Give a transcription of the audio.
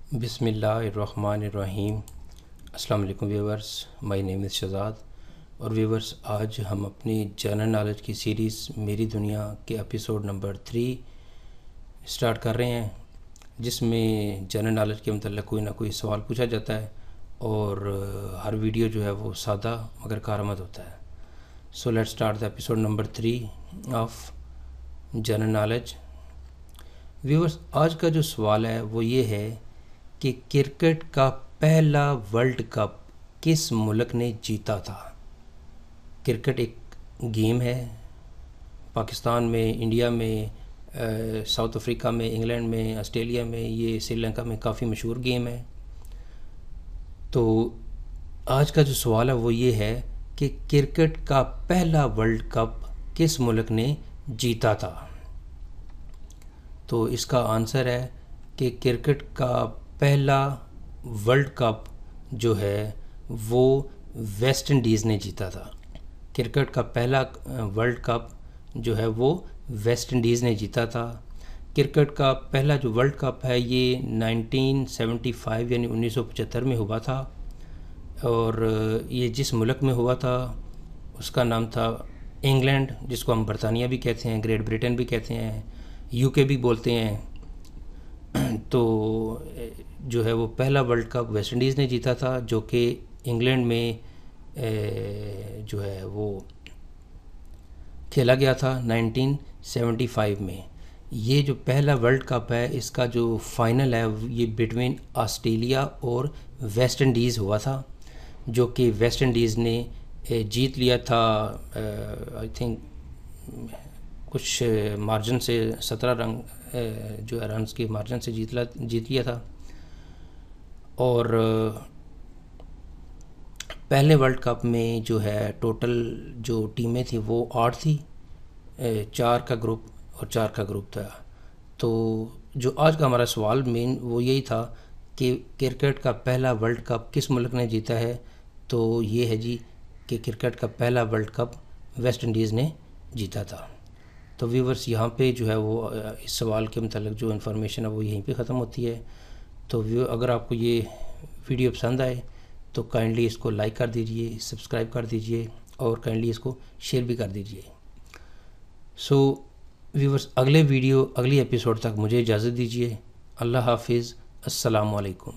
बिस्मिल्लाहिर्रहमानिर्रहीम। अस्सलाम वालेकुम viewers, my name is Shahzad. और व्यूवर्स, आज हम अपनी जनरल नॉलेज की सीरीज़ मेरी दुनिया के एपिसोड नंबर 3 स्टार्ट कर रहे हैं, जिसमें जनरल नॉलेज के मतलब कोई ना कोई सवाल पूछा जाता है और हर वीडियो जो है वो सादा मगर कारआमद होता है। So let's start the episode number 3 of general knowledge. Viewers, आज का जो सवाल है वो ये है कि क्रिकेट का पहला वर्ल्ड कप किस मुल्क ने जीता था। क्रिकेट एक गेम है, पाकिस्तान में, इंडिया में, साउथ अफ्रीका में, इंग्लैंड में, ऑस्ट्रेलिया में, ये श्रीलंका में काफ़ी मशहूर गेम है। तो आज का जो सवाल है वो ये है कि क्रिकेट का पहला वर्ल्ड कप किस मुल्क ने जीता था। तो इसका आंसर है कि क्रिकेट का पहला वर्ल्ड कप जो है वो वेस्ट इंडीज़ ने जीता था। क्रिकेट का पहला वर्ल्ड कप जो है वो वेस्ट इंडीज़ ने जीता था। क्रिकेट का पहला जो वर्ल्ड कप है ये 1975 यानी 1975 में हुआ था, और ये जिस मुल्क में हुआ था उसका नाम था इंग्लैंड, जिसको हम बरतानिया भी कहते हैं, ग्रेट ब्रिटेन भी कहते हैं, यूके भी बोलते हैं। तो जो है वो पहला वर्ल्ड कप वेस्ट इंडीज़ ने जीता था, जो कि इंग्लैंड में जो है वो खेला गया था 1975 में। ये जो पहला वर्ल्ड कप है इसका जो फाइनल है ये बिटवीन ऑस्ट्रेलिया और वेस्ट इंडीज़ हुआ था, जो कि वेस्ट इंडीज़ ने जीत लिया था। आई थिंक कुछ मार्जिन से 17 रन जो है रन्स के मार्जिन से जीत लिया था। और पहले वर्ल्ड कप में जो है टोटल जो टीमें थी वो 8 थी, 4 का ग्रुप और 4 का ग्रुप था। तो जो आज का हमारा सवाल मेन वो यही था कि क्रिकेट का पहला वर्ल्ड कप किस मुल्क ने जीता है। तो ये है जी कि क्रिकेट का पहला वर्ल्ड कप वेस्ट इंडीज़ ने जीता था। तो व्यूवर्स, यहाँ पे जो है वो इस सवाल के मतलब जो इन्फॉर्मेशन है वो यहीं पे ख़त्म होती है। तो अगर आपको ये वीडियो पसंद आए तो काइंडली इसको लाइक कर दीजिए, सब्सक्राइब कर दीजिए और काइंडली इसको शेयर भी कर दीजिए। सो व्यूवर्स, अगले एपिसोड तक मुझे इजाज़त दीजिए। अल्लाह हाफिज़, अस्सलामु अलैकुम।